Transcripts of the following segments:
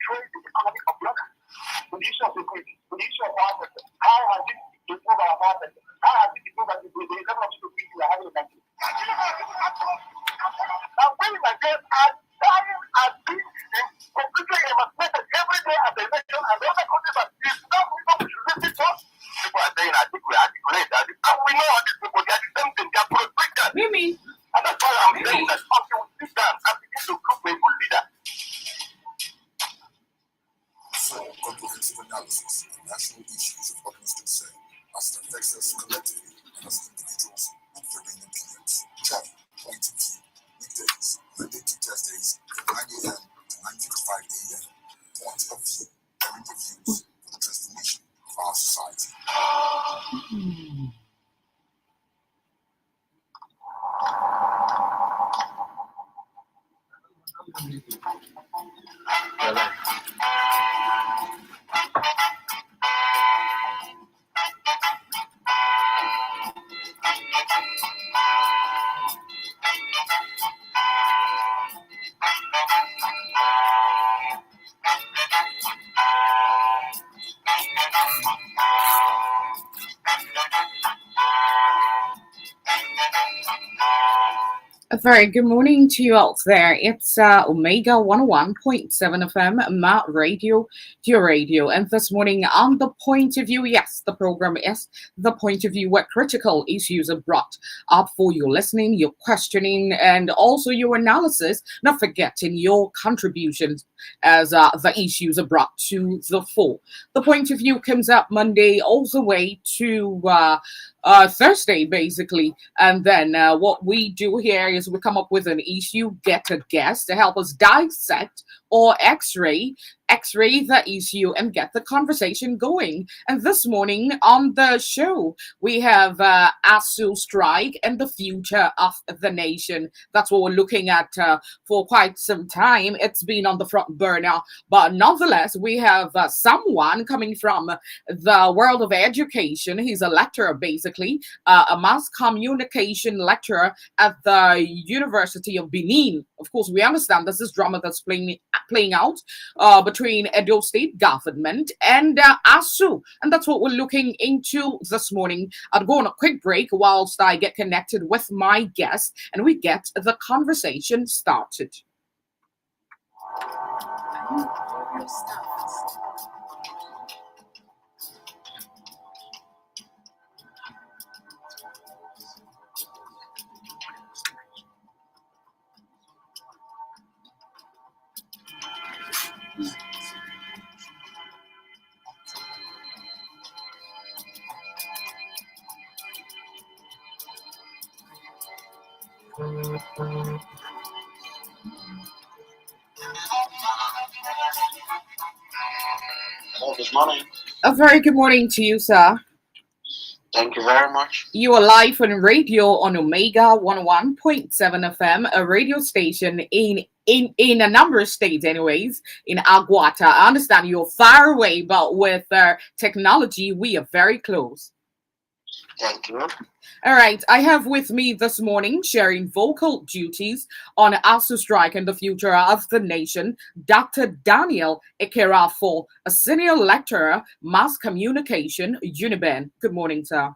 trade the economy of the other. With the issue of security, with the issue of power sector, how has it improved our power sector? How has it improved the level of security we are having in Nigeria? Now, when Nigerians are dying and being completely emancipated every day as a nation, and the other countries are now people we should listen to. People are saying, I think we articulate that. And we know all these people, they are the same thing, they are pro-Christian. Mimi. And that's why I'm saying that until we sit down and begin to look for a good leader. For comprehensive analysis of national issues of utmost concern as it affects us collectively and as individuals with varying opinions. Join Point of View weekdays, Monday to Thursdays from 9 a.m. to 9:55 a.m. Point of View, airing the views for the transformation of our society. A very good morning to you out there. It's Omega 101.7 FM, Matt Radio, your radio. And this morning on The Point of View, yes, the program is The Point of View, where critical issues are brought up for your listening, your questioning, and also your analysis, not forgetting your contributions as the issues are brought to the fore. The Point of View comes up Monday all the way to Thursday, basically. And then what we do here is we come up with an issue, get a guest to help us dissect or x-ray the issue and get the conversation going. And this morning on the show, we have ASU strike and the future of the nation. That's what we're looking at for quite some time. It's been on the front burner, but nonetheless, we have someone coming from the world of education. He's a lecturer, basically, a mass communication lecturer at the University of Benin. Of course, we understand this is drama that's playing out between Edo State government and ASU. And that's what we're looking into this morning. I'll go on a quick break whilst I get connected with my guest and we get the conversation started. Hello, good morning. A very good morning to you, sir. Thank you very much. You are live on radio on Omega 101.7 FM, a radio station in a number of states anyways, in Aguata. I understand you're far away, but with technology, we are very close. Thank you. All right, I have with me this morning, sharing vocal duties on ASU strike and the future of the nation, Dr. Daniel Ekerafo, a senior lecturer, mass communication, Uniben. Good morning, sir.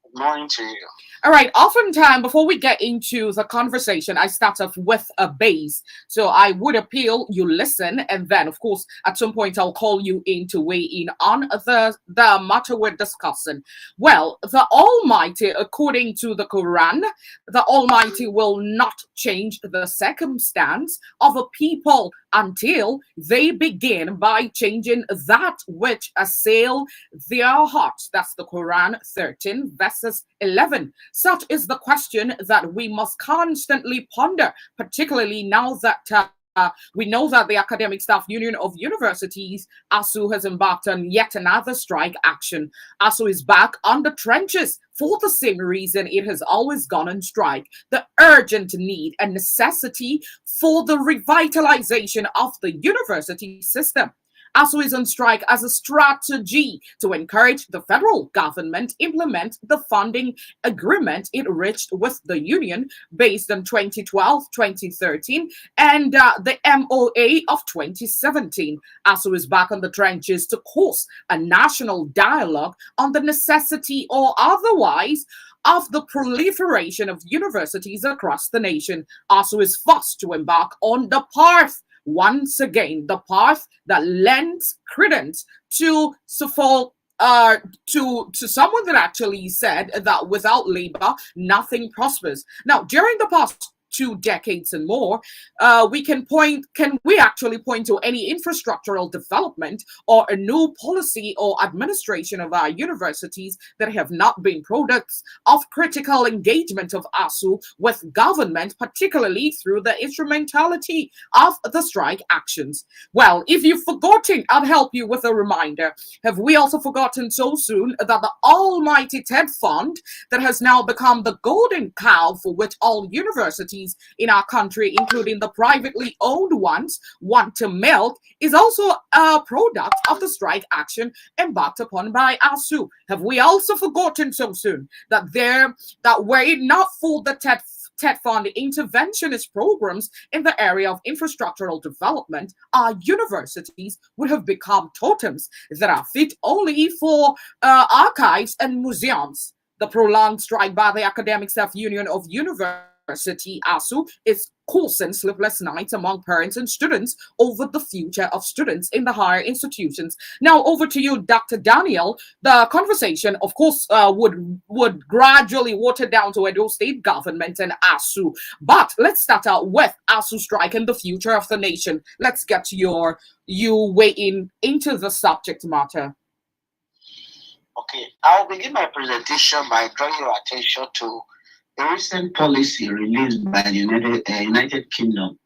Good morning to you. All right, oftentimes before we get into the conversation, I start off with a base. So I would appeal you listen, and then, of course, at some point I'll call you in to weigh in on the matter we're discussing. Well, the Almighty, according to the Quran, the Almighty will not change the circumstance of a people until they begin by changing that which assail their hearts. That's the Quran 13 verses 11. Such is the question that we must constantly ponder, particularly now that we know that the Academic Staff Union of Universities, ASU, has embarked on yet another strike action. ASU is back on the trenches for the same reason it has always gone on strike: the urgent need and necessity for the revitalization of the university system. ASU is on strike as a strategy to encourage the federal government implement the funding agreement it reached with the union based on 2012-2013 and the MOA of 2017. ASU is back on the trenches to course a national dialogue on the necessity or otherwise of the proliferation of universities across the nation. ASU is forced to embark on the path, once again, the path that lends credence to to someone that actually said that without labor, nothing prospers. Now, during the past 2 decades and more, can we actually point to any infrastructural development or a new policy or administration of our universities that have not been products of critical engagement of ASU with government, particularly through the instrumentality of the strike actions? Well, if you've forgotten, I'll help you with a reminder. Have we also forgotten so soon that the almighty TED Fund, that has now become the golden cow for which all universities in our country, including the privately owned ones, want to milk, is also a product of the strike action embarked upon by ASU? Have we also forgotten so soon that were it not for the TED Fund interventionist programs in the area of infrastructural development, our universities would have become totems that are fit only for archives and museums? The prolonged strike by the Academic Staff Union of University ASU is causing sleepless nights among parents and students over the future of students in the higher institutions. Now, over to you, Dr. Daniel. The conversation, of course, would gradually water down to Edo State government and ASU. But let's start out with ASU strike and the future of the nation. Let's get you weighing into the subject matter. Okay, I'll begin my presentation by drawing your attention to a recent policy released by the United Kingdom,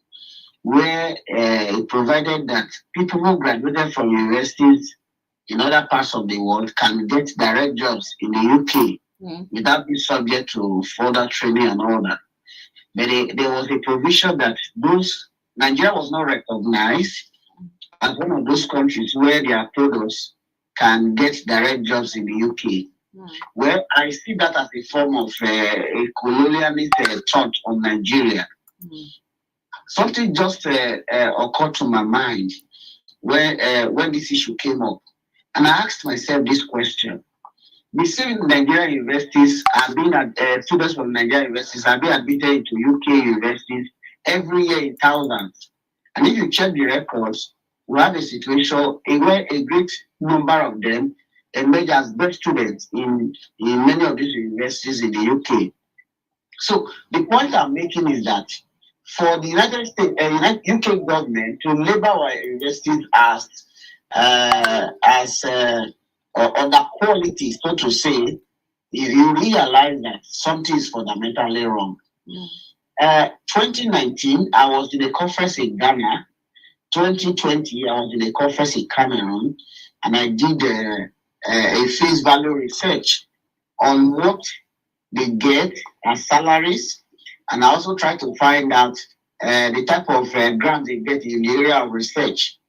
where it provided that people who graduated from universities in other parts of the world can get direct jobs in the UK without being subject to further training and all that. But there was a provision that Nigeria was not recognized as one of those countries where their products can get direct jobs in the UK. Well, I see that as a form of a colonialist thought on Nigeria. Something just occurred to my mind when this issue came up. And I asked myself this question. The same Nigerian universities are being students from Nigerian universities are being admitted into UK universities every year in thousands. And if you check the records, we have a situation where a great number of them emerge as best students in many of these universities in the UK. So the point I'm making is that for the United States, UK government to label our universities as under quality, so to say, you realize that something is fundamentally wrong. 2019, I was in a conference in Ghana. 2020, I was in a conference in Cameroon, and I did a face value research on what they get as salaries, and I also try to find out the type of grants they get in the area of research.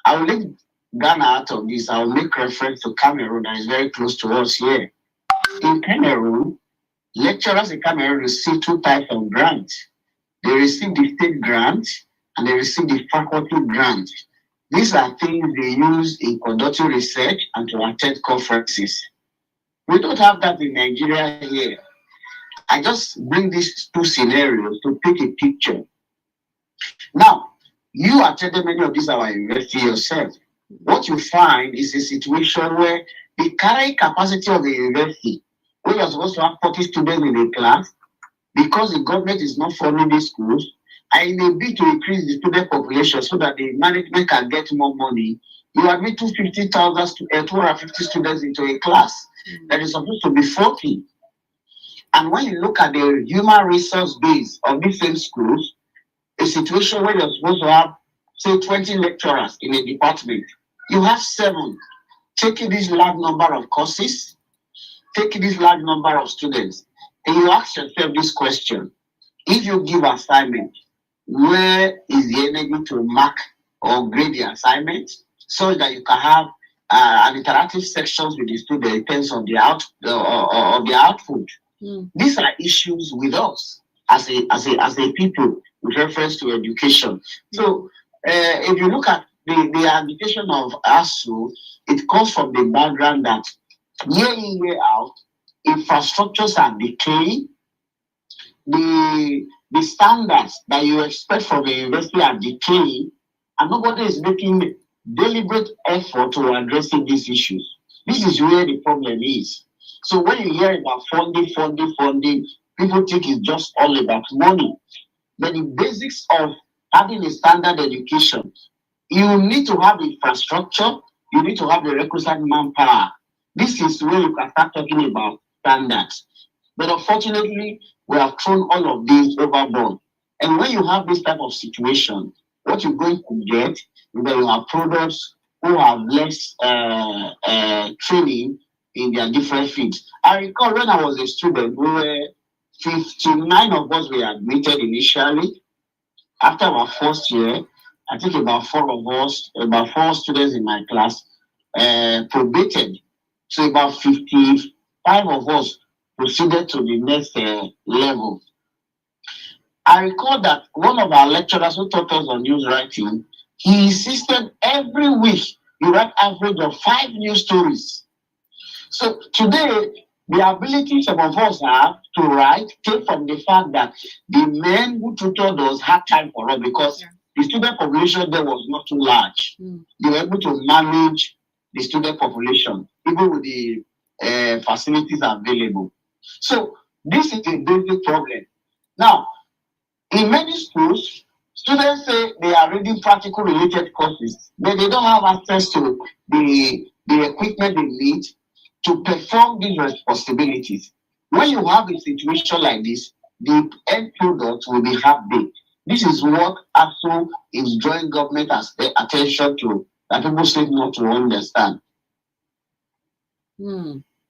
I will leave Ghana out of this. I will make reference to Cameroon that is very close to us here. In Cameroon, lecturers in Cameroon receive two types of grants. They receive the state grant and they receive the faculty grant. These are things they use in conducting research and to attend conferences. We don't have that in Nigeria here. I just bring these two scenarios to paint a picture. Now, you attended many of these our university yourself. What you find is a situation where the carrying capacity of the university, where you're supposed to have 40 students in a class, because the government is not funding these schools, and in a bid to increase the student population so that the management can get more money, you admit 250 students into a class that is supposed to be 40. And when you look at the human resource base of these same schools, a situation where you're supposed to have, say, 20 lecturers in a department, you have 7 taking this large number of courses, taking this large number of students, and you ask yourself this question: if you give assignment, where is the energy to mark or grade the assignment? so that you can have an interactive sections with the student in terms of the of the output. These are issues with us as a people with reference to education. So if you look at the application of ASU, it comes from the background that year in, year out, infrastructures are decaying. The standards that you expect from a university are decaying, and nobody is making deliberate effort to addressing these issues. This is where the problem is. So when you hear about funding, people think it's just all about money. But the basics of having a standard education, you need to have infrastructure, you need to have the requisite manpower. This is where you can start talking about standards. But unfortunately, we have thrown all of these overboard. And when you have this type of situation, what you're going to get is that you have products who have less training in their different fields. I recall when I was a student, we were 59 of us were admitted initially. After our first year, I think about four students in my class probated. So about 55 of us proceeded to the next level. I recall that one of our lecturers who taught us on news writing, he insisted every week you write average of 5 news stories. So today, the ability some of us have to write came from the fact that the men who tutored us had time for us because the student population there was not too large. They were able to manage the student population, even with the facilities available. So this is a basic problem. Now, in many schools, students say they are reading practical related courses, but they don't have access to the equipment they need to perform these responsibilities. When you have a situation like this, the end product will be half-baked. This is what ASU is drawing government attention to, that people seem not to understand.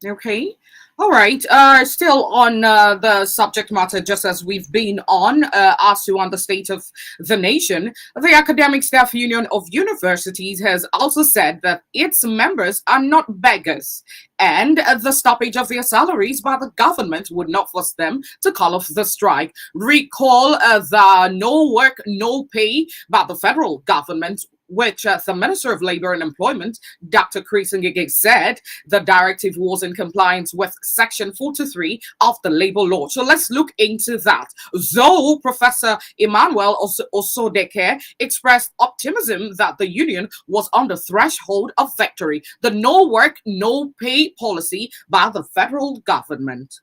Okay. All right. Still on the subject matter, just as we've been on, ASU on the state of the nation, the Academic Staff Union of Universities has also said that its members are not beggars, and the stoppage of their salaries by the government would not force them to call off the strike. Recall the no work, no pay by the federal government, which the Minister of Labor and Employment, Dr. Krisengige, said the directive was in compliance with Section 43 of the Labor Law. So let's look into that. Though Professor Emmanuel Osodeke expressed optimism that the union was on the threshold of victory, the no work, no pay policy by the federal government.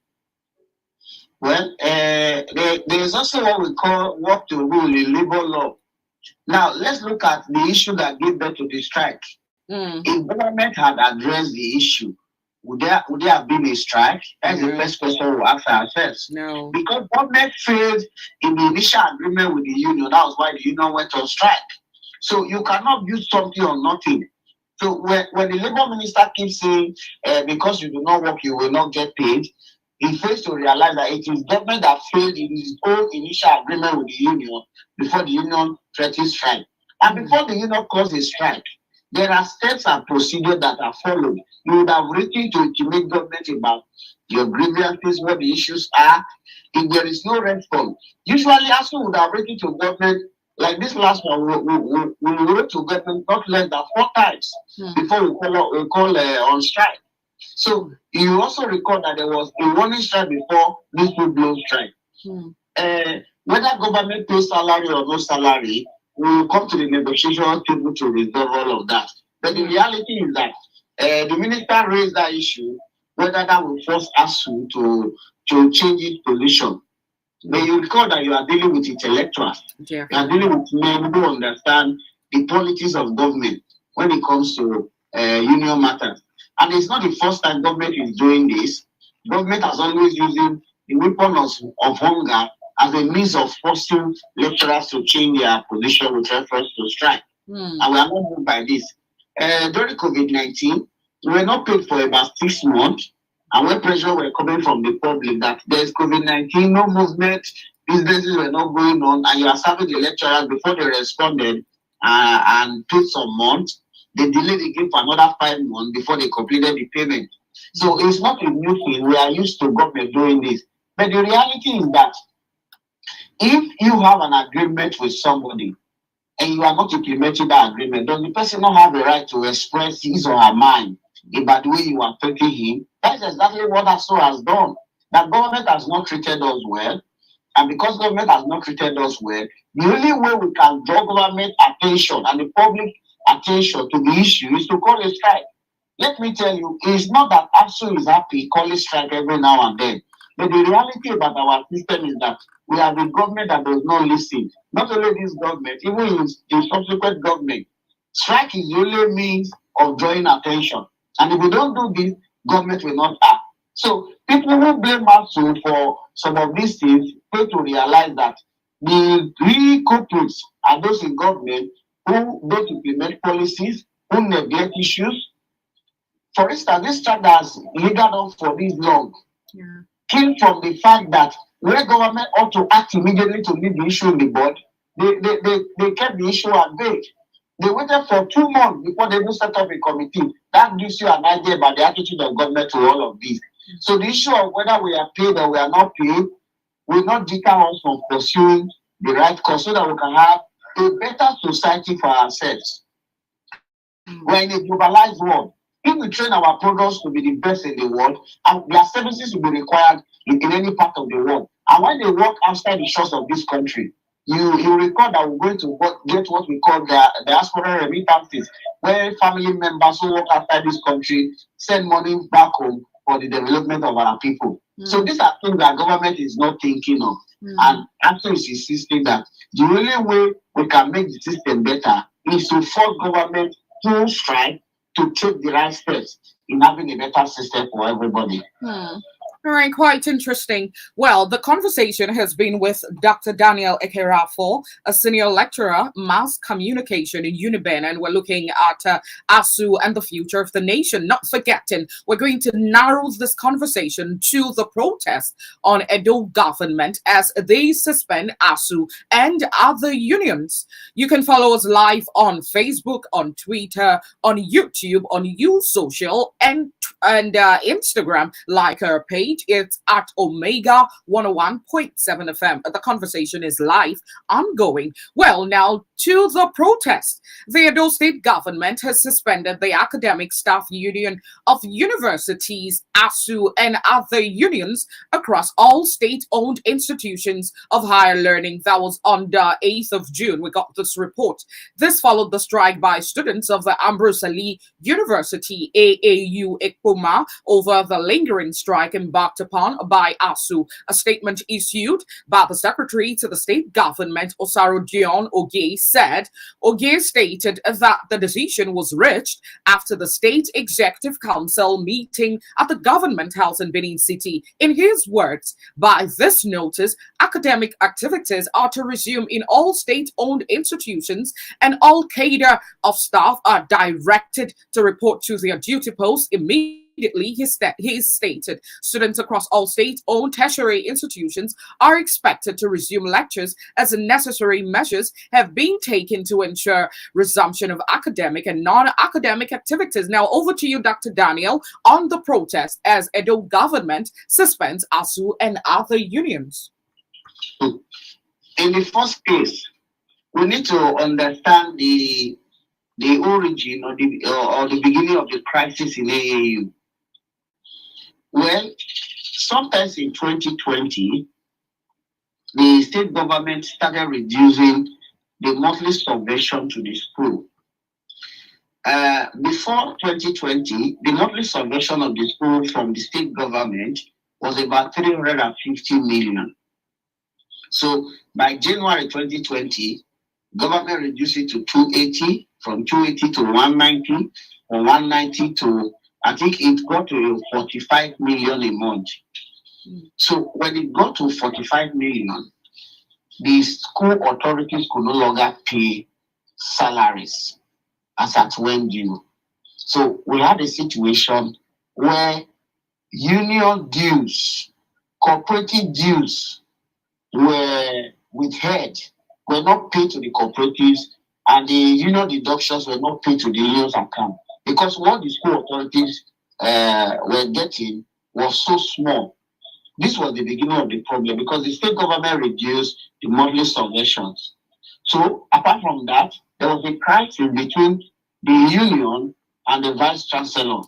Well, there's also what we call work to rule in labor law. Now, let's look at the issue that gave birth to the strike. If government had addressed the issue, would there have been a strike? That's the first question we'll ask ourselves. No. Because government failed in the initial agreement with the union. That was why the union went on strike. So you cannot build something on nothing. So when the labor minister keeps saying, because you do not work, you will not get paid, he fails to realize that it is government that failed in his own initial agreement with the union before the union threatens strike. And before the union calls a strike, there are steps and procedures that are followed. You would have written to intimate government about your grievances, what the issues are. If there is no response, usually ASU would have written to government, like this last one, we wrote to government not less than 4 times before we call on strike. So you also recall that there was a warning strike before this full-blown strike. Whether government pays salary or no salary, we will come to the negotiation table to resolve all of that. But the reality is that the minister raised that issue, whether that will force ASU to change its position. But you recall that you are dealing with intellectuals. You are dealing with men who understand the politics of government when it comes to union matters. And it's not the first time government is doing this. Government has always using the weapon of hunger as a means of forcing lecturers to change their position with reference to strike. And we are not moved by this. During COVID-19, we were not paid for about 6 months. And when pressure were coming from the public that there's COVID-19, no movement, businesses were not going on, and you are serving the lecturers before they responded and paid some months, they delayed again for another 5 months before they completed the payment. So it's not a new thing. We are used to government doing this. But the reality is that if you have an agreement with somebody and you are not implementing that agreement, does the person not have the right to express his or her mind about the way you are treating him? That's exactly what ASU has done. That government has not treated us well. And because government has not treated us well, the only way we can draw government attention and the public attention to the issue is to call a strike. Let me tell you, it's not that ASU is happy calling strike every now and then. But the reality about our system is that we have a government that does not listen. Not only this government, even in subsequent government. Strike is the only means of drawing attention. And if we don't do this, government will not act. So people who blame ASU for some of these things fail to realize that the real culprits are those in government who don't implement policies, who neglect issues. For instance, this strike that has lingered on for this long came from the fact that where government ought to act immediately to leave the issue in the board, they kept the issue at bay. They waited for 2 months before they even set up a committee. That gives you an idea about the attitude of government to all of this. So the issue of whether we are paid or we are not paid will not deter us from pursuing the right cause so that we can have a better society for ourselves. We're in a globalized world. If we train our products to be the best in the world, and their services will be required in any part of the world. And when they work outside the shores of this country, you recall that we're going to get what we call the diaspora remittances, where family members who work outside this country send money back home for the development of our people. So these are things that government is not thinking of. And actually is insisting that the only way we can make the system better is to force government to strike to take the right steps in having a better system for everybody. All right, quite interesting. Well, the conversation has been with Dr. Daniel Ekerafo, a senior lecturer, mass communication in Uniben, and we're looking at ASU and the future of the nation. Not forgetting, we're going to narrow this conversation to the protest on Edo government as they suspend ASU and other unions. You can follow us live on Facebook, on Twitter, on YouTube, on YouSocial, and Instagram. Like our page. It's at Omega 101.7 FM. The conversation is live, ongoing. Well, now to the protest. The Edo State government has suspended the Academic Staff Union of Universities, ASU, and other unions across all state-owned institutions of higher learning. That was on the 8th of June. We got this report. This followed the strike by students of the Ambrose Ali University, AAU Ekpoma, over the lingering strike embarked upon by ASU. A statement issued by the secretary to the state government, Osaro Dion Oge, said Oge stated that the decision was reached after the state executive council meeting at the government house in Benin City. In his words, by this notice, academic activities are to resume in all state-owned institutions, and all cadre of staff are directed to report to their duty posts immediately. He stated students across all state-owned tertiary institutions are expected to resume lectures as necessary measures have been taken to ensure resumption of academic and non-academic activities. Now over to you, Dr. Daniel, on the protest as Edo government suspends ASU and other unions. In the first case, we need to understand the origin or the beginning of the crisis in AAU. Well, sometimes in 2020, the state government started reducing the monthly subvention to the school. Before 2020, the monthly subvention of the school from the state government was about 350 million. So by January 2020, government reduced it to 280, from 280 to 190, from 190 to, I think it got to 45 million a month. So when it got to 45 million, the school authorities could no longer pay salaries as at when due. So we had a situation where union dues, cooperative dues were withheld, were not paid to the cooperatives and the union deductions were not paid to the union's account because what the school authorities were getting was so small. This was the beginning of the problem because the state government reduced the monthly subventions. So apart from that, there was a crisis between the union and the vice chancellor.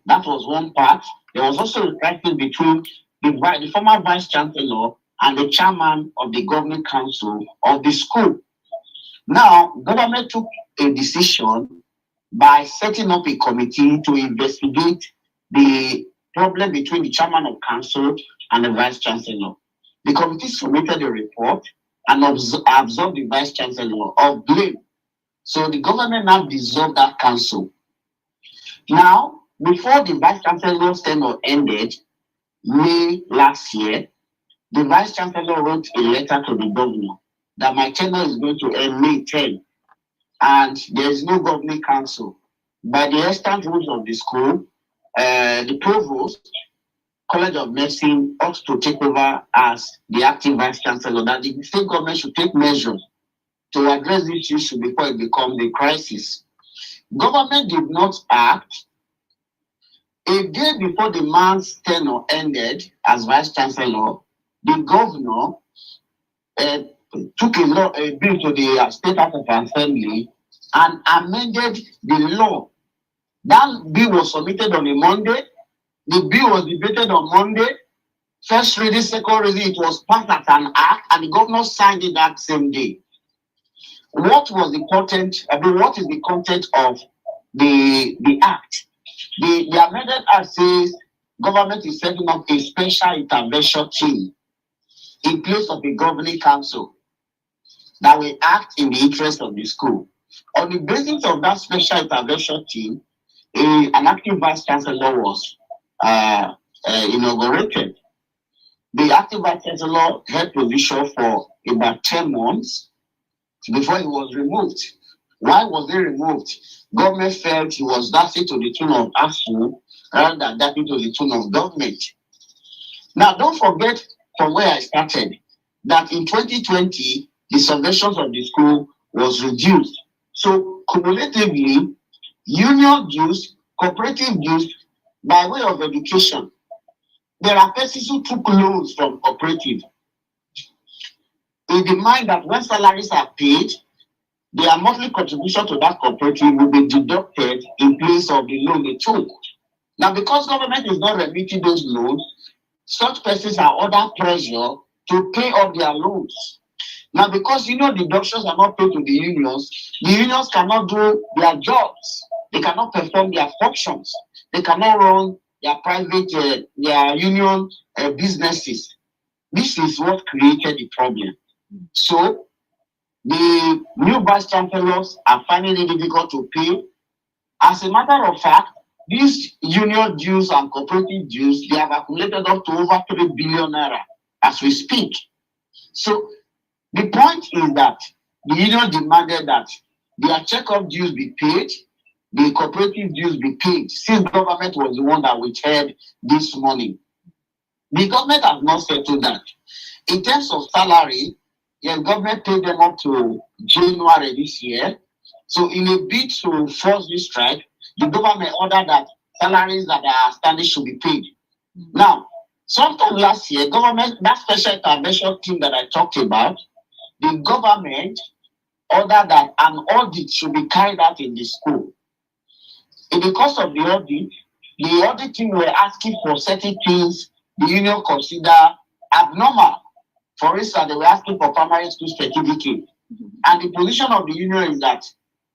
That was one part. There was also a crisis between the former vice chancellor and the chairman of the governing council of the school. Now, government took a decision by setting up a committee to investigate the problem between the chairman of council and the vice chancellor. The committee submitted a report and absolved the vice chancellor of blame. So the government now dissolved that council. Now, before the vice chancellor's tenure ended, May last year, the vice chancellor wrote a letter to the governor that my tenure is going to end May 10, and there is no governing council. By the extant rules of the school, the provost, College of Medicine, ought to take over as the acting vice chancellor, that the state government should take measures to address this issue before it becomes a crisis. Government did not act. A day before the man's tenure ended as vice chancellor, the governor took a bill to the State House of Assembly and amended the law. That bill was submitted on a Monday. The bill was debated on Monday. First reading, second reading, it was passed as an act, and the governor signed it that same day. What was the content? What is the content of the act? The amended act says government is setting up a special intervention team in place of a governing council that will act in the interest of the school. On the basis of that special intervention team, an active vice chancellor was inaugurated. The active vice chancellor held position for about 10 months before he was removed. Why was he removed? Government felt he was dancing to the tune of ASU rather than dancing to the tune of government. Now, don't forget from where I started that in 2020, the subventions of the school was reduced. So, cumulatively, union dues, cooperative dues, by way of education, there are persons who took loans from cooperative in the mind that when salaries are paid, their monthly contribution to that cooperative will be deducted in place of the loan they took. Now, because government is not remitting those loans, such persons are under pressure to pay off their loans. Now, because deductions are not paid to the unions cannot do their jobs. They cannot perform their functions. They cannot run their private, their union businesses. This is what created the problem. So, the new vice chancellors are finding it difficult to pay. As a matter of fact, these union dues and cooperative dues, they have accumulated up to over 3 billion naira as we speak. So the point is that the union demanded that their checkup dues be paid, the cooperative dues be paid, since government was the one that withheld this money. The government has not settled that. In terms of salary, the government paid them up to January this year. So in a bid to force this strike, the government ordered that salaries that are outstanding should be paid. Now, sometime last year, government, that special intervention team that I talked about, the government ordered that an audit should be carried out in the school. In the course of the audit team were asking for certain things the union consider abnormal. For instance, they were asking for primary school certificate. And the position of the union is that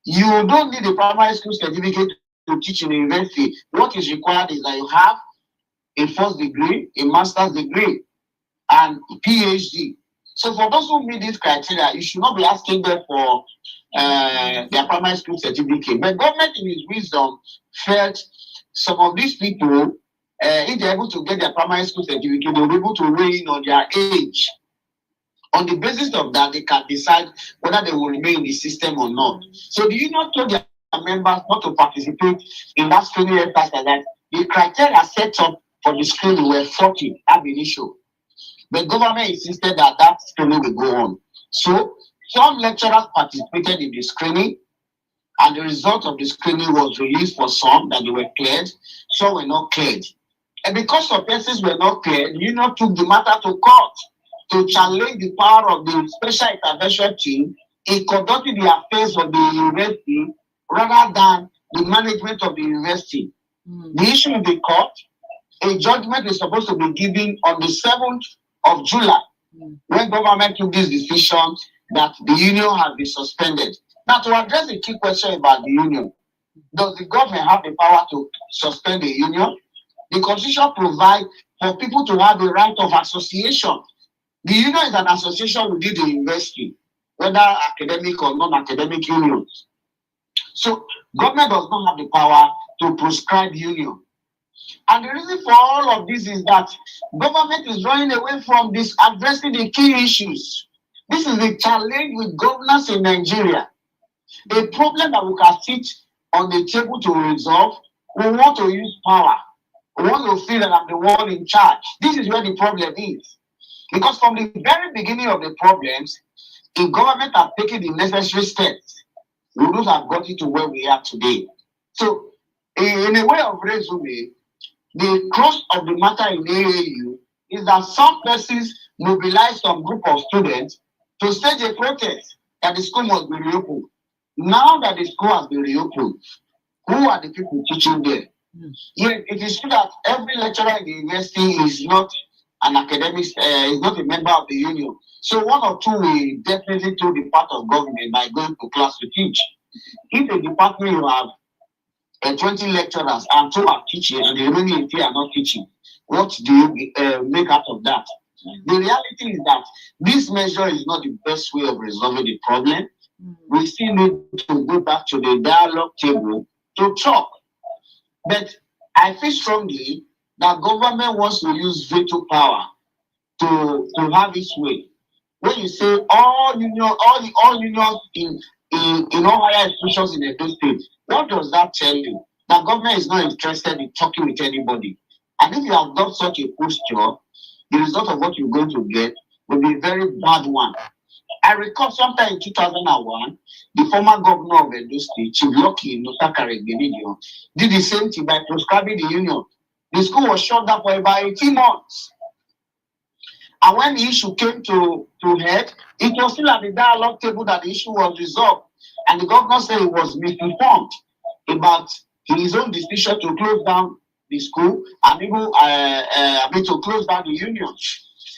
you don't need a primary school certificate to teach in the university. What is required is that you have a first degree, a master's degree, and a PhD. So for those who meet this criteria, you should not be asking them for their primary school certificate. But government, in its wisdom, felt some of these people, if they're able to get their primary school certificate, they'll be able to weigh in on their age. On the basis of that, they can decide whether they will remain in the system or not. So the union told their members not to participate in that screening exercise. That the criteria set up for the screening were 40 ab initio. But government insisted that that screening will go on. So Some lecturers participated in the screening, and the result of the screening was released for some that they were cleared, some were not cleared. And because some persons were not cleared, the union took the matter to court to challenge the power of the special intervention team in conducting the affairs of the university rather than the management of the university. The issue in the court, a judgment is supposed to be given on the 7th of July when government took this decision that the union has been suspended. Now, to address the key question about the union, does the government have the power to suspend the union? The Constitution provides for people to have the right of association. The union is an association within the university, whether academic or non-academic unions. So, government does not have the power to prescribe union. And the reason for all of this is that government is running away from this, addressing the key issues. This is the challenge with governance in Nigeria. The problem that we can sit on the table to resolve, we want to use power. We want to feel that I'm the one in charge. This is where the problem is. Because from the very beginning of the problems, if government had taken the necessary steps, we would have gotten to where we are today. So, in a way of resume, the crux of the matter in AAU is that some persons mobilized some group of students to stage a protest that the school must be reopened. Now that the school has been reopened, who are the people teaching there? Yet it is true that every lecturer in the university is not an academic, is not a member of the union. So one or two will definitely do the part of government by going to class to teach. If a department you have 20 lecturers and 2 are teaching and the remaining 3 are not teaching, what do you make out of that? The reality is that this measure is not the best way of resolving the problem. We still need to go back to the dialogue table to talk. But I feel strongly that government wants to use veto power to have its way. When you say all unions in all higher institutions in Edo State, what does that tell you? That government is not interested in talking with anybody. And if you adopt such a posture, the result of what you're going to get will be a very bad one. I recall sometime in 2001, the former governor of Edo State, Chief Lucky Nosakare Benedion, did the same thing by proscribing the union. The school was shut down for about 18 months. And when the issue came to head, it was still at the dialogue table that the issue was resolved. And the governor said he was misinformed about his own decision to close down the school and even to close down the union.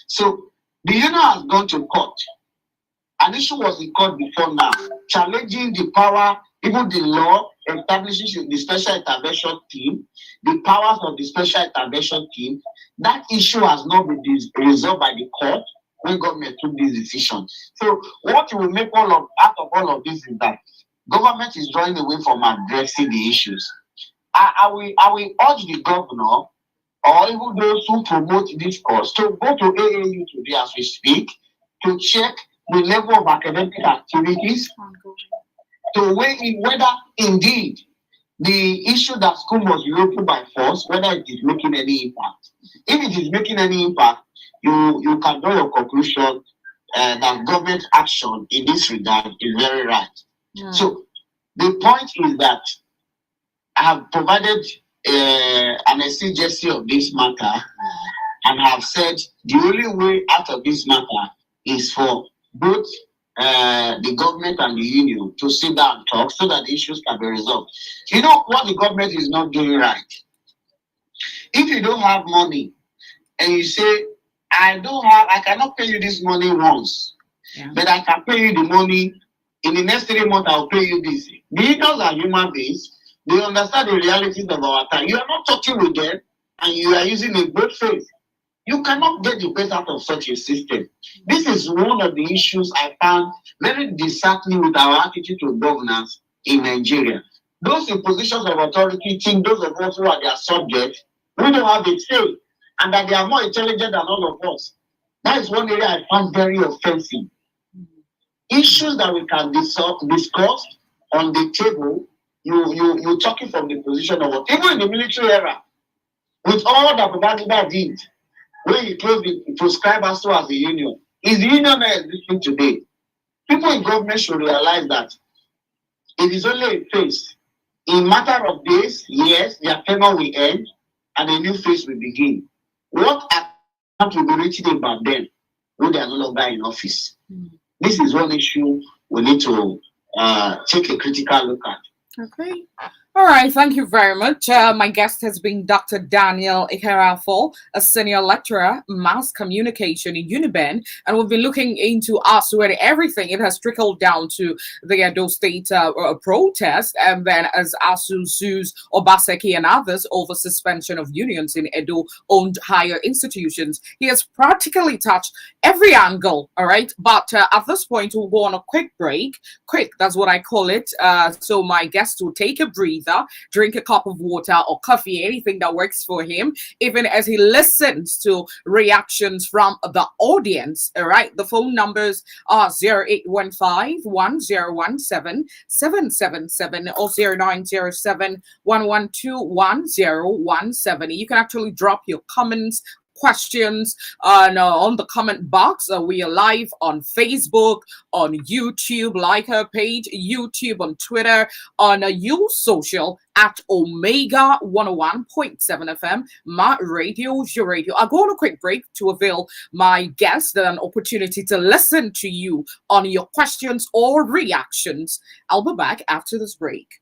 So the union has gone to court. An issue was in court before now, challenging the power, even the law establishing the special intervention team, the powers of the special intervention team. That issue has not been resolved by the court when government took this decision. So what will make out of all of this is that government is drawing away from addressing the issues. I will urge the governor or even those who promote this course to go to AAU today as we speak to check the level of academic activities, to weigh in whether indeed the issue that school must be opened by force, whether it is making any impact. If it is making any impact, you can draw your conclusion that government action in this regard is very right. Yeah. So the point is that I have provided an exegesis of this matter and have said the only way out of this matter is for both the government and the union to sit down and talk so that the issues can be resolved. You know what the government is not doing right? If you don't have money and you say, I cannot pay you this money once, but I can pay you the money in the next 3 months, I'll pay you this. The unions are human beings. They understand the realities of our time. You are not talking with them and you are using a good faith. You cannot get the best out of such a system. This is one of the issues I found very disheartening with our attitude to governance in Nigeria. Those in positions of authority think those of us who are their subjects, we don't have a say, and that they are more intelligent than all of us. That is one area I found very offensive. Issues that we can discuss on the table, you're talking from the position of what? Even in the military era, with all that Babangida did, when you close the proscribed as well as the union, is the union existing today? People in government should realize that it is only a phase. In a matter of days, years, their tenure will end and a new phase will begin. What account will be written about them when they are no longer in office? This is one issue we need to take a critical look at. Okay. All right, thank you very much. My guest has been Dr. Daniel Ikerafo, a senior lecturer, mass communication in Uniben, and we've been looking into ASU and everything. It has trickled down to the Edo State protest, and then as ASU sues Obaseki and others over suspension of unions in Edo-owned higher institutions. He has practically touched every angle, all right? But at this point, we'll go on a quick break. Quick, that's what I call it. So my guest will take a breather, drink a cup of water or coffee, anything that works for him, even as he listens to reactions from the audience. All right. The phone numbers are 0815-1017-777 or 0907-112-1017. You can actually drop your comments, questions on the comment box. We are live on Facebook, on YouTube, like our page, YouTube, on Twitter, on U Social at Omega 101.7 FM, my radio, your radio. I'll go on a quick break to avail my guests an opportunity to listen to you on your questions or reactions. I'll be back after this break.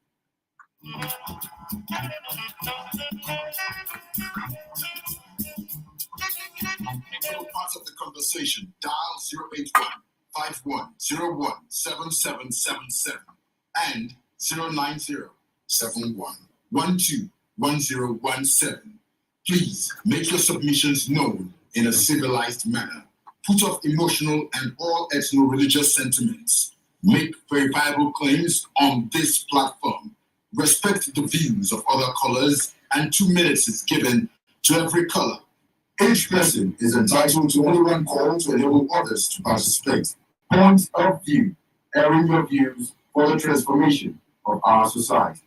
For parts of the conversation, dial 081-5101-7777 and 090-7112-1017. Please make your submissions known in a civilized manner. Put off emotional and all ethno-religious sentiments. Make verifiable claims on this platform. Respect the views of other callers, and 2 minutes is given to every caller. Each person is entitled to only one call to enable others to participate. Point of view, airing your views for the transformation of our society.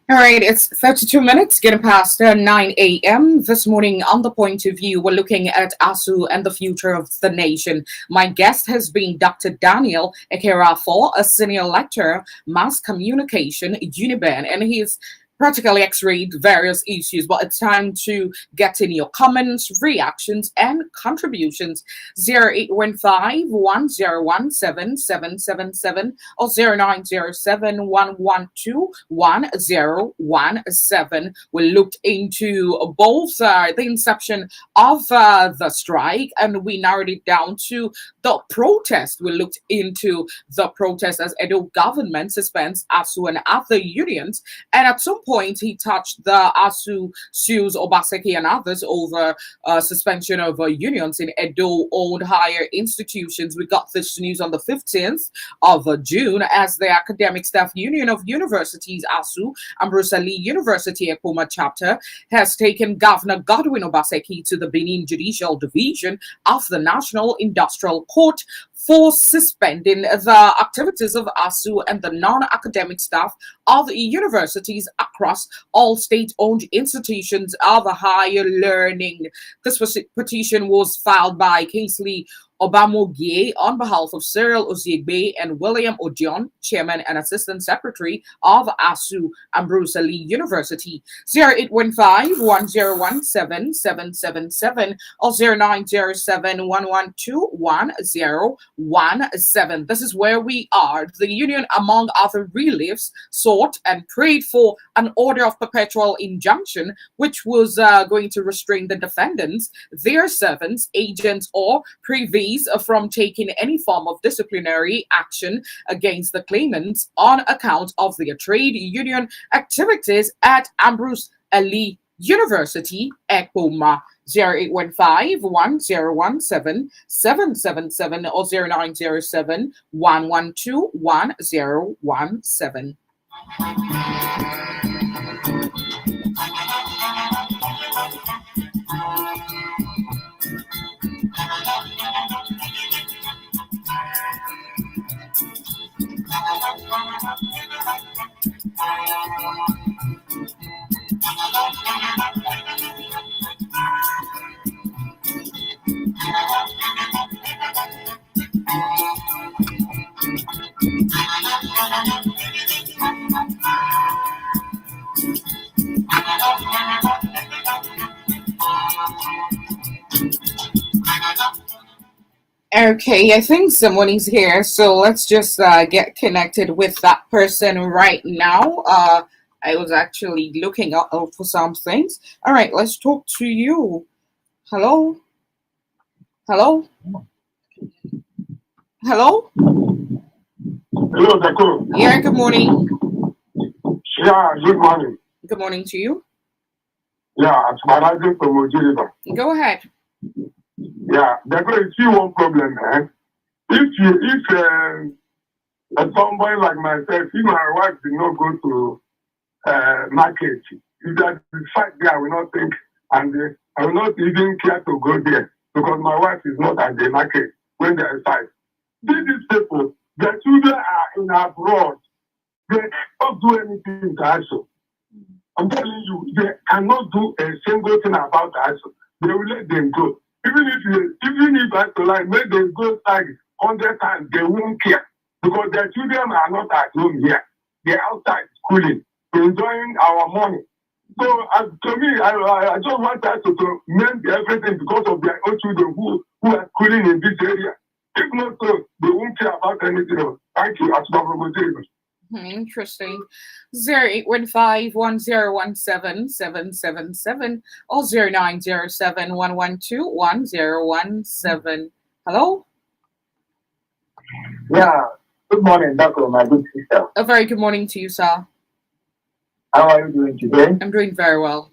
All right, it's 32 minutes, getting past 9 a.m. This morning on The Point of View, we're looking at ASU and the future of the nation. My guest has been Dr. Daniel Ekerafo, a senior lecturer, mass communication, Uniben, and he's practically x-rayed various issues, but it's time to get in your comments, reactions, and contributions. 0815-1017-777 or 0907-112-1017. We looked into both the inception of the strike, and we narrowed it down to the protest. We looked into the protest as Edo government suspends ASU and other unions, and at some point he touched the ASU sues Obaseki and others over suspension of unions in Edo-owned higher institutions. We got this news on the 15th of June as the Academic Staff Union of Universities, ASU, Ambrose Ali University Ekoma chapter, has taken Governor Godwin Obaseki to the Benin Judicial Division of the National Industrial Court for suspending the activities of ASU and the non-academic staff of universities across all state-owned institutions of higher learning. This petition was filed by Kingsley Obamogie on behalf of Cyril Oziegbe and William Odion, Chairman and Assistant Secretary of ASU, Ambrose Ali University. 0815-1017-777 or 0907-112-1017. This is where we are. The union, among other reliefs, sought and prayed for an order of perpetual injunction, which was going to restrain the defendants, their servants, agents, or privates from taking any form of disciplinary action against the claimants on account of their trade union activities at Ambrose Ali University, Ekoma. 0815-1017-777 or 0907-112-1017. Okay, I think someone is here, so let's just get connected with that person right now. I was actually looking out for some things. All right, let's talk to you. Hello? Hello? Hello? Hello, Dako. Yeah, good morning. Yeah, good morning. Good morning to you. Yeah, it's Marazin from Ojiriba. Go ahead. Yeah, Dako, you see one problem, man. If somebody like myself, if my wife did not go to market, if that the fact there, I will not think, and I will not even care to go there because my wife is not at the market when they are inside. These people, their children are in abroad. They don't do anything to ISO. I'm telling you, they cannot do a single thing about ISO. They will let them go. Even if I to like, make them go like 100 times, they won't care because their children are not at home here. They're outside schooling, enjoying our money. So to me, I just want us to mend everything because of their own children who are schooling in this area. If not so, they won't care about anything else. Thank you. Interesting. 0815-1017-777 or 0907-112-1017. Hello? Yeah. Good morning, Dako, my good sister. A very good morning to you, sir. How are you doing today? I'm doing very well.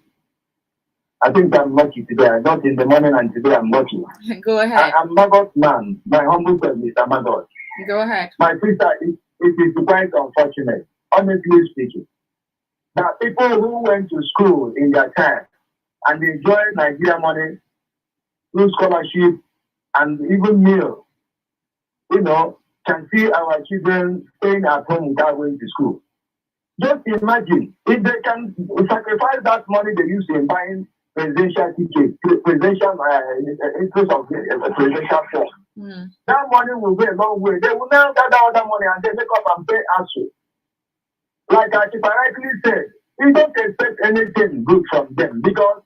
I think I'm lucky today. I got in the morning and today I'm lucky. Go ahead. I'm Magot's man. My humble self, Mr. Magot. Go ahead. My sister, it is quite unfortunate, honestly speaking, that people who went to school in their time and enjoyed Nigeria money through scholarship and even meal, can see our children staying at home without going to school. Just imagine if they can sacrifice that money they use in buying presidential tickets, presidential interest of presidential form. That money will go a long way. They will now gather all that money and then make up and pay ASU. Like if I rightly said, we don't expect anything good from them because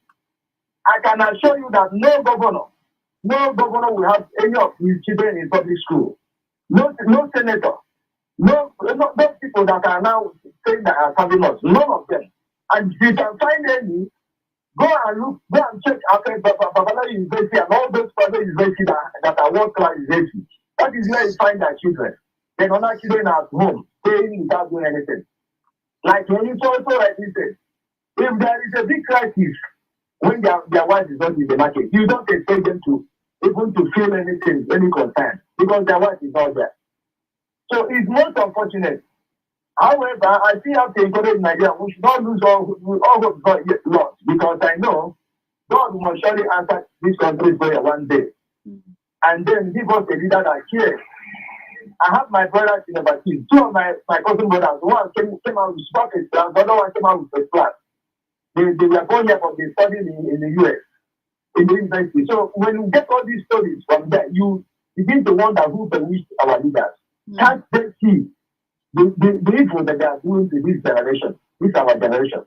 I can assure you that no governor will have any of his children in public school. No senator. No people that are now saying that are serving us. None of them. And if you can find any, go and check after Babala University and all those private universities that are world class universities. That is where you find their children. Then other children are at home, staying without doing anything. Like when you also rightly said, if there is a big crisis when their wife is not in the market, you don't expect them to even to feel anything, any concern, because their wife is not there. So it's most unfortunate. However, I still have to encourage Nigeria. We should not lose all hope not yet lost, because I know God will surely answer this country's prayer one day. And then give us a leader that cares. I have my brothers in overseas. Two of my cousin brothers, one came out with pockets, the other one came out with a class. They were born here, but they studied in the US, in the university. So when you get all these stories from there, you begin to wonder who bewitched our leaders. Can't they see the evil that they are doing to this generation, this our generation?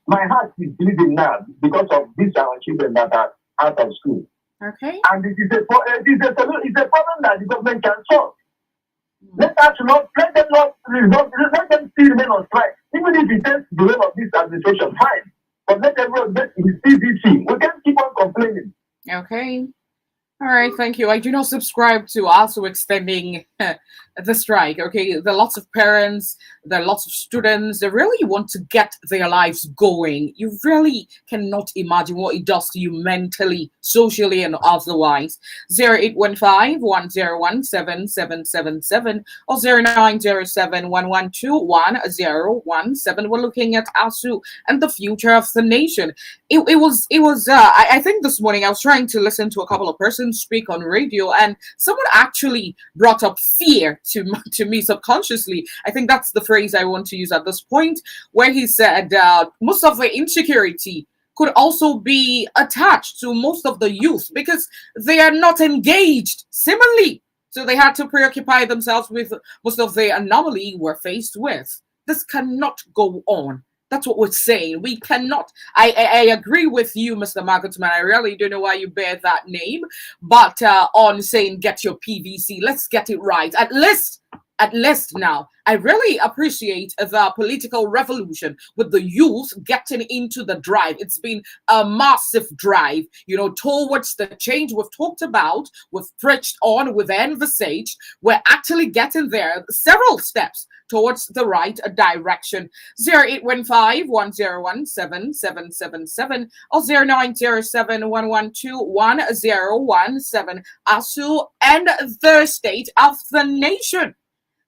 My heart is bleeding now because of these our children that are out of school. Okay. And it is a problem that the government can solve. Let them still remain on strike. Even if it takes the way of this administration, fine. But let everyone get his CDC. We can't keep on complaining. Okay. All right, thank you. I do not subscribe to also extending the strike. Okay, there are lots of parents, there are lots of students. They really want to get their lives going. You really cannot imagine what it does to you mentally, socially, and otherwise. 0815-1017-777 or 0907-112-1017. We're looking at ASU and the future of the nation. I think this morning I was trying to listen to a couple of persons speak on radio, and someone actually brought up fear to me subconsciously. I think that's the phrase I want to use at this point, where he said most of the insecurity could also be attached to most of the youth because they are not engaged similarly. So they had to preoccupy themselves with most of the anomaly we're faced with. This cannot go on. That's what we're saying. We cannot. I agree with you, Mr. Marketman. I really don't know why you bear that name, but on saying get your PVC, let's get it right. At least now, I really appreciate the political revolution with the youth getting into the drive. It's been a massive drive, towards the change we've talked about, we've preached on, we've envisaged. We're actually getting there. Several steps towards the right direction. 0815-101-7777 or 0907-112-1017. ASU and the State of the Nation.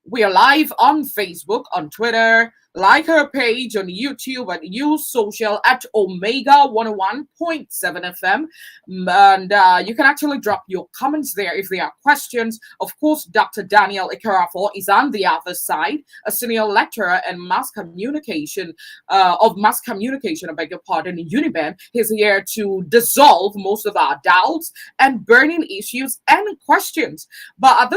We are live on Facebook, on Twitter. Like our page on YouTube and use social at Omega 101.7 FM. And you can actually drop your comments there if there are questions. Of course, Dr. Daniel Ikarafo is on the other side, a senior lecturer in mass communication, I beg your pardon, in Uniben. He's here to dissolve most of our doubts and burning issues and questions. But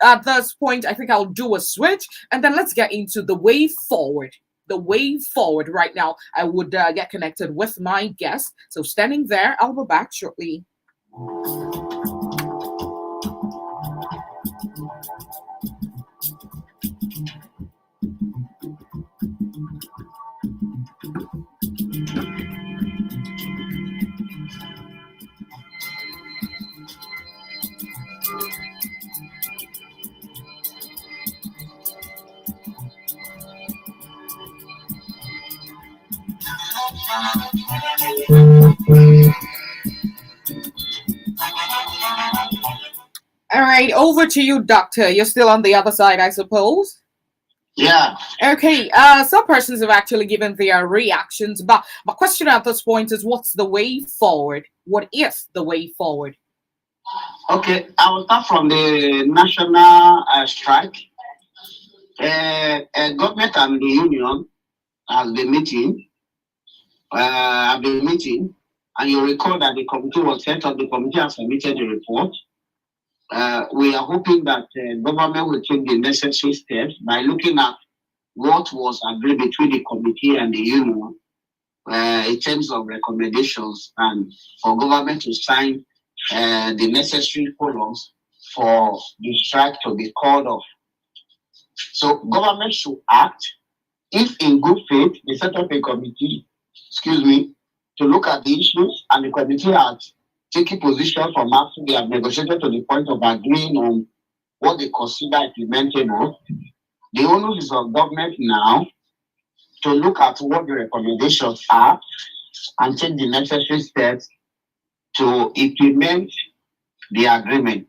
at this point, I think I'll do a switch and then let's get into the way forward. The way forward right now. I would get connected with my guest. So standing there, I'll be back shortly. All right, over to you, Doctor. You're still on the other side, I suppose. Yeah. Okay. Some persons have actually given their reactions, but my question at this point is, what's the way forward? What is the way forward? Okay, I will start from the national strike. Government and the union have been meeting. And you recall that the committee was set up. The committee has submitted a report. We are hoping that government will take the necessary steps by looking at what was agreed between the committee and the union in terms of recommendations, and for government to sign the necessary columns for the strike to be called off. So government should act if in good faith they set up a committee, to look at the issues, and the committee has taken position from after they have negotiated to the point of agreeing on what they consider implementable. The onus is on government now to look at what the recommendations are and take the necessary steps to implement the agreement.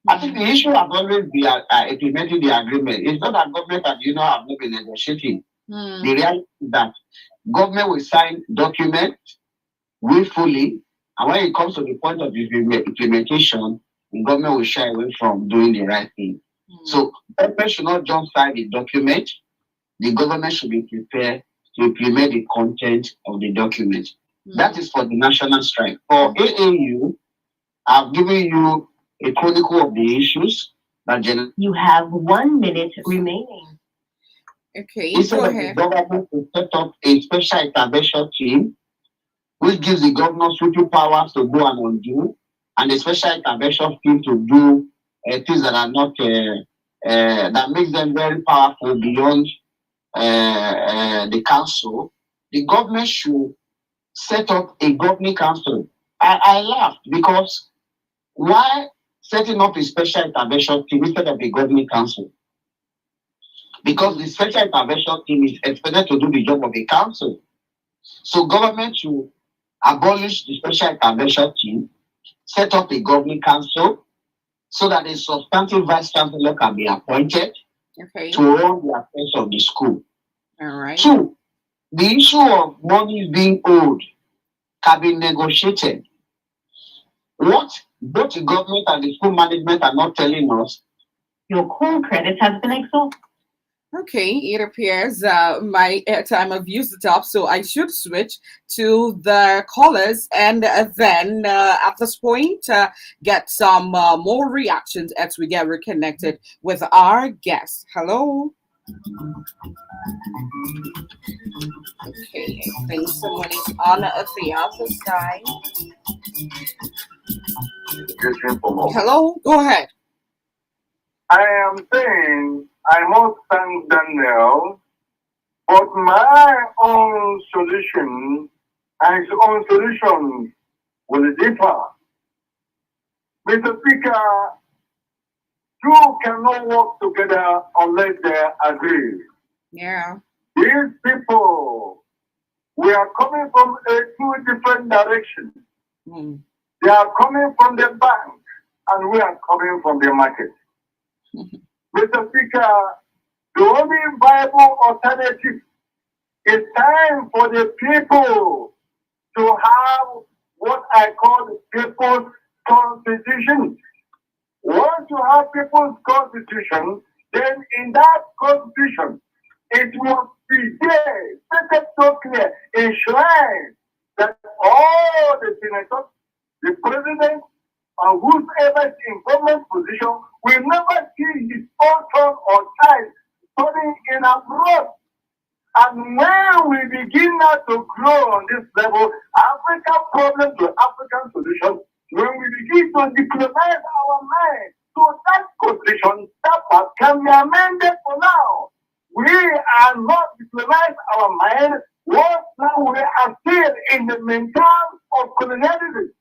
I think the issue has always been implementing the agreement. It's not that government and union have not been negotiating. The reality is that government will sign documents willfully, and when it comes to the point of implementation, the government will shy away from doing the right thing. So government should not jump side the document. The government should be prepared to implement the content of the document. That is for the national strike. For AAU, I've given you a chronicle of the issues that you have 1 minute remaining. Okay, Instead go of ahead. the government to set up a special intervention team, which gives the governor sweeping powers to go and undo, and a special intervention team to do things that are not that makes them very powerful beyond the council. The government should set up a governing council. I laughed because why setting up a special intervention team instead of a governing council? Because the special intervention team is expected to do the job of a council. So government should abolish the special intervention team, set up a governing council so that a substantive vice chancellor can be appointed to run the affairs of the school. All right. 2, the issue of money being owed can be negotiated. What both the government and the school management are not telling us, your call credit has been exhausted. Okay, it appears my airtime I've used it up, so I should switch to the callers and then at this point get some more reactions as we get reconnected with our guest. Hello. Okay, I think someone is on the other side. Hello, go ahead. I am saying I must thank Daniel, but my own solution and his own solution will differ. Mr. Speaker, two cannot work together unless they agree. Yeah. These people, we are coming from two different directions. Mm. They are coming from the bank and we are coming from the market. Mr. Speaker, the only viable alternative is time for the people to have what I call the people's constitution. Once you have people's constitution, then in that constitution, it must be there, stated so clear, enshrined that all the senators, the president, and whoever is in government position will never see his own son or child studying in abroad. And when we begin now to grow on this level, African problem to African solution, when we begin to diplomatize our mind, so that constitution, that part can be amended for now. We are not diplomatize our mind once now we are still in the mentality of colonialism.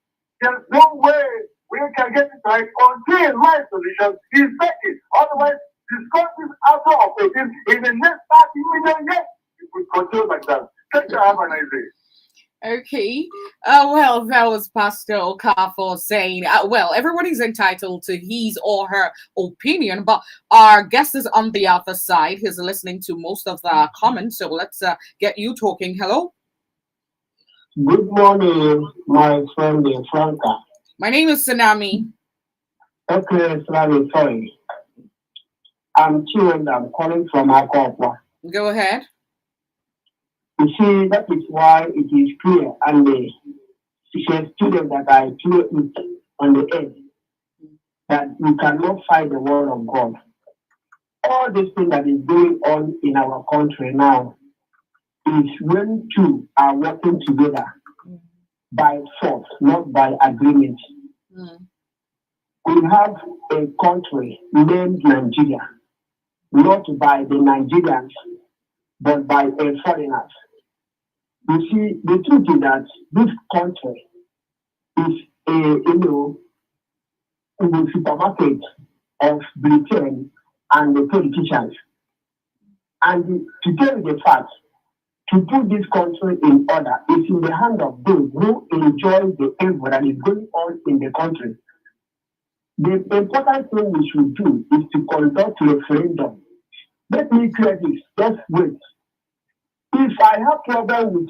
There's no way we can get it right until my solution is vetted. Otherwise, discuss this after operating in the next 30 million years. If we continue like that, thank you. Have a nice day. Okay. Well, that was Pastor Okafor saying, well, everybody's entitled to his or her opinion, but our guest is on the other side. He's listening to most of the comments, so let's get you talking. Hello? Good morning, my friend Franca. My name is Senami. Okay, sorry. I'm Chiwend. I'm calling from Akopwa. Go ahead. You see, that is why it is clear, and it's a student that I clear it on the edge, that we cannot fight the word of God. All this thing that is going on in our country now is when two are working together by force, not by agreement. We have a country named Nigeria, not by the Nigerians, but by foreigners. You see, the truth is that this country is the supermarket of Britain and the politicians. And to tell you the fact, to put this country in order is in the hand of those who enjoy the evil that is going on in the country. The important thing we should do is to conduct referendum. Let me clear this. Just wait. If I have problem with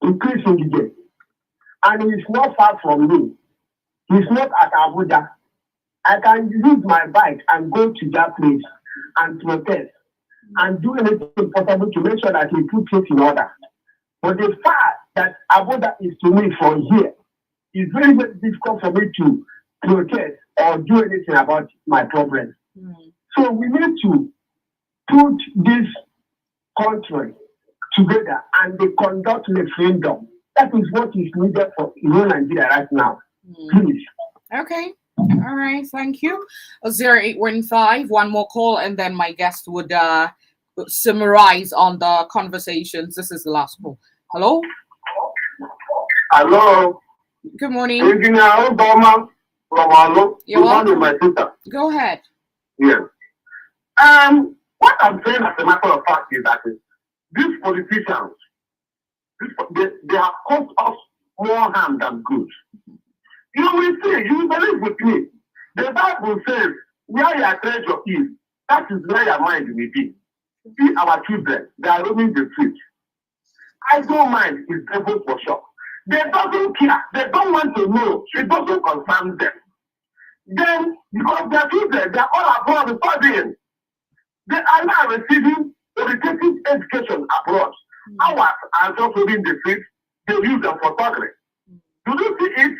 increasing the debt, and it's not far from me, it's not at Abuja, I can use my bike and go to that place and protest and do anything possible to make sure that we put things in order. But the fact that Abuja is to me from here, it's very, very difficult for me to protest or do anything about my problem. So we need to put this country together and they conduct referendum. That is what is needed for Nigeria right now. Please. Okay. All right. Thank you. 0815, one more call, and then my guest would summarize on the conversations. This is the last call. Hello? Hello. Good morning. Good morning, my sister. Go ahead. Yes. What I'm saying as a matter of fact is that these politicians, they have caused us more harm than good. You will see, you will believe with me. The Bible says, where your treasure is, that is where your mind will be. See our children, they are roaming the streets. I don't mind if devil for sure. They don't care. They don't want to know. It doesn't concern them. Then, because their children, they are all abroad studying. They are now receiving educative education abroad. Ours are just within the streets. They use them for talking. Do you see it?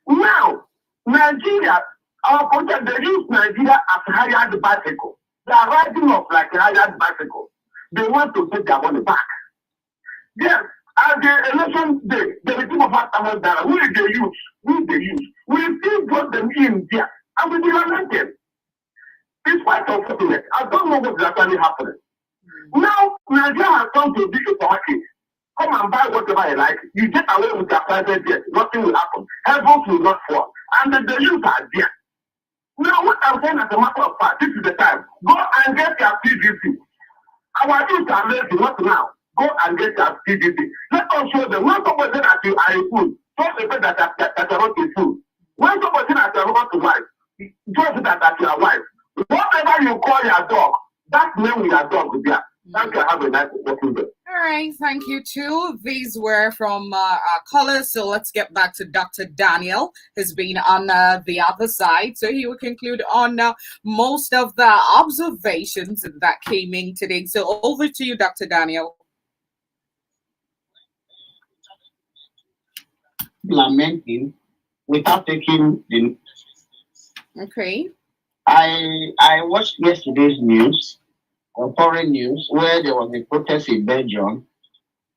Now, Nigeria, Our project, they use Nigeria as hired bicycle. They are riding off like a hired bicycle. They want to take their money back. Yes, at the election day, the regime of Ataman Dara, who is the youth? We still got them in there, and we will elect them. It's quite unfortunate. I don't know what is actually happening. Now, Nigeria has come to be a market. Come and buy whatever you like. You get away with your private jet. Nothing will happen. Heaven will not fall. And the youth are there. Now, what I'm saying as a matter of fact, this is the time. Go and get your PDP. Our youth are ready, not now. Go and get your PDP. Let us show them. When somebody says that you are a fool, don't say that you're not a fool. When somebody says that you're not a wife, don't say that you are a wife. Whatever you call your dog, that name your dog will be. Thank you. Have a nice working day. All right, thank you too. These were from our callers. So let's get back to Dr. Daniel. He's been on the other side, so he will conclude on most of the observations that came in today. So over to you, Dr. Daniel. Lamenting without taking the. Okay. I watched yesterday's news, or foreign news, where there was a protest in Belgium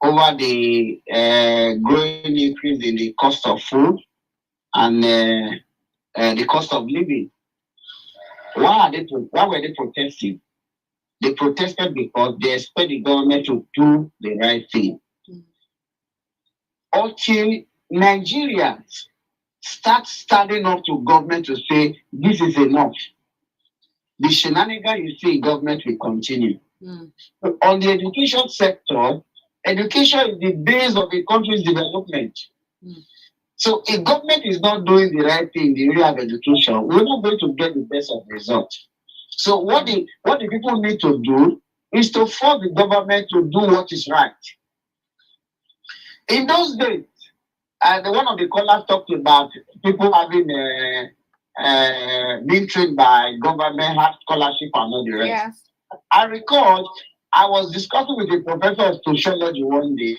over the growing increase in the cost of food and the cost of living. Why were they protesting? They protested because they expect the government to do the right thing. Until Nigerians start standing up to government to say, this is enough, the shenanigans you see in government will continue. On the education sector, education is the base of a country's development. So if government is not doing the right thing in the area of education, we're not going to get the best of results. So what the people need to do is to force the government to do what is right. In those days, one of the callers talked about people having being trained by government, have scholarship and all the rest. Yes. I recall I was discussing with a professor of sociology one day,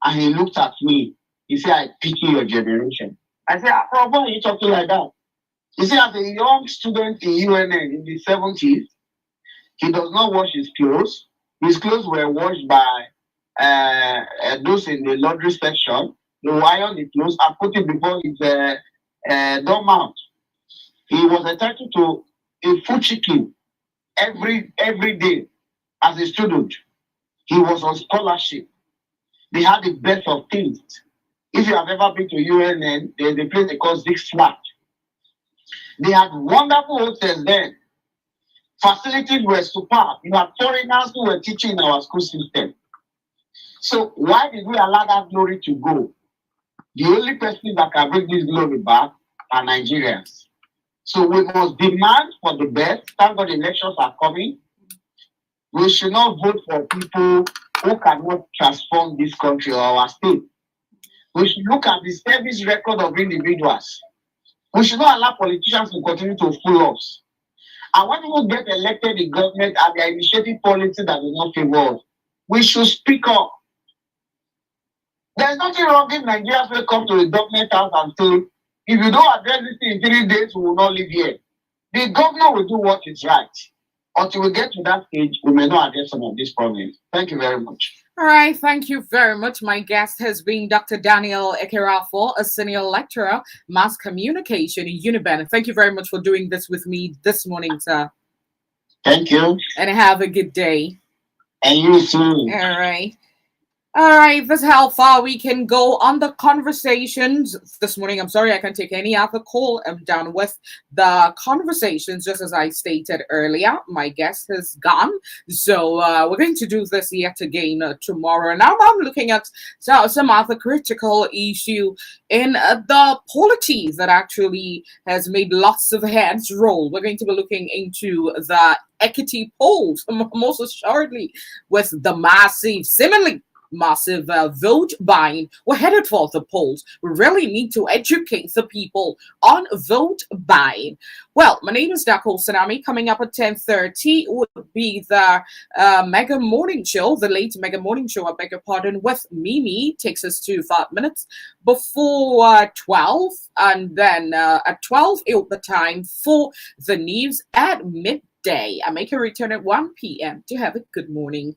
and he looked at me. He said, I pity your generation. I said, why are you talking like that? He said, as a young student in UNN in the 70s, he does not wash his clothes. His clothes were washed by those in the laundry section. They will iron the clothes and put it before his doormat. He was entitled to a full chicken every day as a student. He was on scholarship. They had the best of things. If you have ever been to UNN, there's a place they call Zig Flat. They had wonderful hotels then. Facilities were superb. You had foreigners who were teaching in our school system. So why did we allow that glory to go? The only person that can bring this glory back are Nigerians. So we must demand for the best. Thank God elections are coming. We should not vote for people who cannot transform this country or our state. We should look at the service record of individuals. We should not allow politicians to continue to fool us. And when people get elected in government and they are initiating policies that do not favor us, we should speak up. There's nothing wrong if Nigerians will come to the government house and say, if you don't address this in 3 days, we will not live here. The governor will do what is right. Until we get to that stage, we may not address some of these problems. Thank you very much. All right, thank you very much. My guest has been Dr. Daniel Ekerafo, a senior lecturer, mass communication in Uniben. Thank you very much for doing this with me this morning, sir. Thank you. And have a good day. And you too. All right. All right, this is how far we can go on the conversations this morning. I'm sorry I can't take any other call. I'm done with the conversations, just as I stated earlier. My guest has gone. So we're going to do this yet again tomorrow. Now I'm looking at some other critical issue in the polity that actually has made lots of heads roll. We're going to be looking into the equity polls, most assuredly, with the massive, seemingly massive vote buying. We're headed for the polls. We really need to educate the people on vote buying. Well, my name is Dako Senami. Coming up at 10:30 would be the Mega Morning Show, the late Mega Morning Show, I beg your pardon, with Mimi. Takes us to 5 minutes before 12. And then at 12, it'll be time for the news at midday. I make a return at 1 p.m. to have a good morning.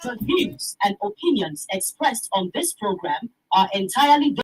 The views and opinions expressed on this program are entirely